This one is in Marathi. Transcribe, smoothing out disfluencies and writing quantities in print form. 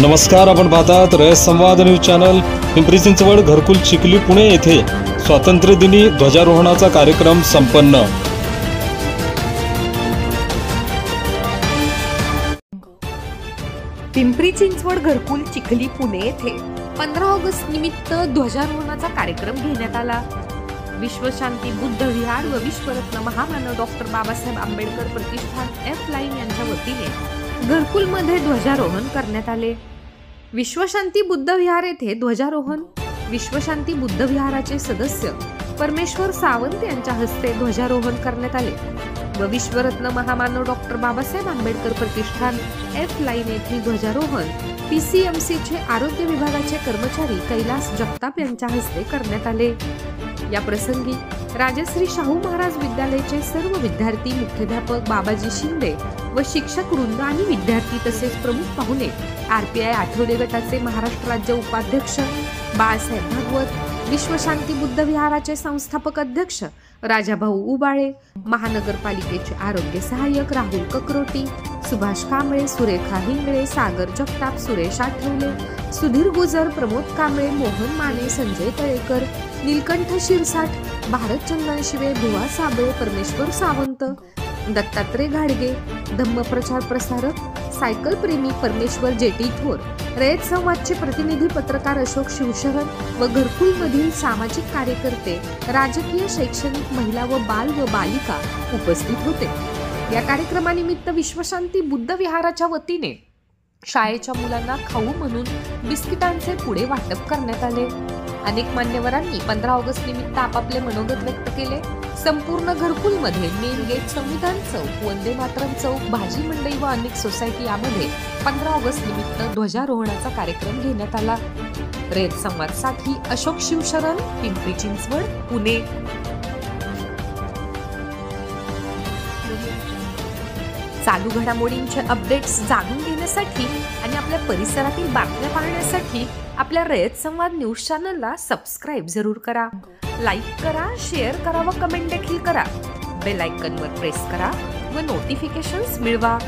नमस्कार, आपण पाहतात रयत संवाद न्यूज चॅनल. पिंपरी चिंचवड घरकुल चिखली पुणे येथे स्वातंत्र्य दिनी ध्वजारोहणाचा कार्यक्रम संपन्न. पिंपरी चिंचवड घरकुल चिखली पुणे येथे 15 ऑगस्ट निमित्त ध्वजारोहणाचा कार्यक्रम घेण्यात आला. विश्वशांती बुद्ध विहार व विश्वरत्न महामानव डॉक्टर बाबासाहेब आंबेडकर प्रतिष्ठान एफ लाईन यांच्या वतीने घरकुलमध्ये ध्वजारोहण करण्यात आले. विश्वशांती बुद्ध विहार येथे ध्वजारोहण विश्वशांती बुद्ध विहाराचे सदस्य परमेश्वर सावंत यांच्या हस्ते ध्वजारोहण करण्यात आले व विश्वरत्न महामानव डॉक्टर बाबासाहेब आंबेडकर प्रतिष्ठान एफ लाईन येथील ध्वजारोहण PCMCचे आरोग्य विभागाचे कर्मचारी कैलास जगताप यांच्या हस्ते करण्यात आले. या प्रसंगी राजश्री शाहू महाराज विद्यालयाचे सर्व विद्यार्थी, मुख्याध्यापक बाबाजी शिंदे व शिक्षक वृंद आणि विद्यार्थी तसेच प्रमुख पाहुणे RPI आठवले गटाचे महाराष्ट्र राज्य उपाध्यक्ष बाळासाहेब भागवत, विश्वशांती बुद्ध विहाराचे संस्थापक अध्यक्ष राजाभाऊ उबाळे, महानगरपालिकेचे आरोग्य सहाय्यक राहुल ककरोटी, सुभाष कांबळे, सुरेखा हिंगळे, सागर जगताप, सुरेश आठवले, सुधीर गुजर, प्रमोद कांबळे, मोहन माने, संजय तळेकर, नीलकंठ शिरसाट, भारत चंदनशिवे, भुवा साबळे, परमेश्वर सावंत, दत्तात्रय घाडगे, धम्मप्रचार प्रसारक, सायकल प्रेमी परमेश्वर जेटी थोर, रयत संवादचे प्रतिनिधी पत्रकार अशोक शिवशरण व घरकुलमधील सामाजिक कार्यकर्ते, राजकीय, शैक्षणिक, महिला व बालिका उपस्थित होते. या कार्यक्रमानिमित्त विश्वशांती बुद्ध विहाराच्या वतीने शाळेच्या मुलांना खाऊ म्हणून बिस्किटांचे पुडे वाटप करण्यात आले. अनेक मान्यवरांनी 15 ऑगस्ट निमित्त आपापले मनोगत व्यक्त केले. संपूर्ण घरकुलमध्ये मेन गेट, संविधान चौक, वंदे मातरम चौक, भाजी मंडई व अनेक सोसायटी यामध्ये 15 ऑगस्ट निमित्त ध्वजारोहणाचा कार्यक्रम घेण्यात आला. रयत संवादसाठी अशोक शिवशरण, पिंपरी चिंचवड, पुणे. चालू घडामोडींचे अपडेट्स जाणून घेण्यासाठी आणि आपल्या परिसरातील बातम्या पाहण्यासाठी आपल्या रयत संवाद न्यूज चॅनलला सबस्क्राईब जरूर करा. लाईक करा, शेअर करा व कमेंट देखील करा. बेल आयकॉनवर प्रेस करा व नोटिफिकेशन्स मिळवा.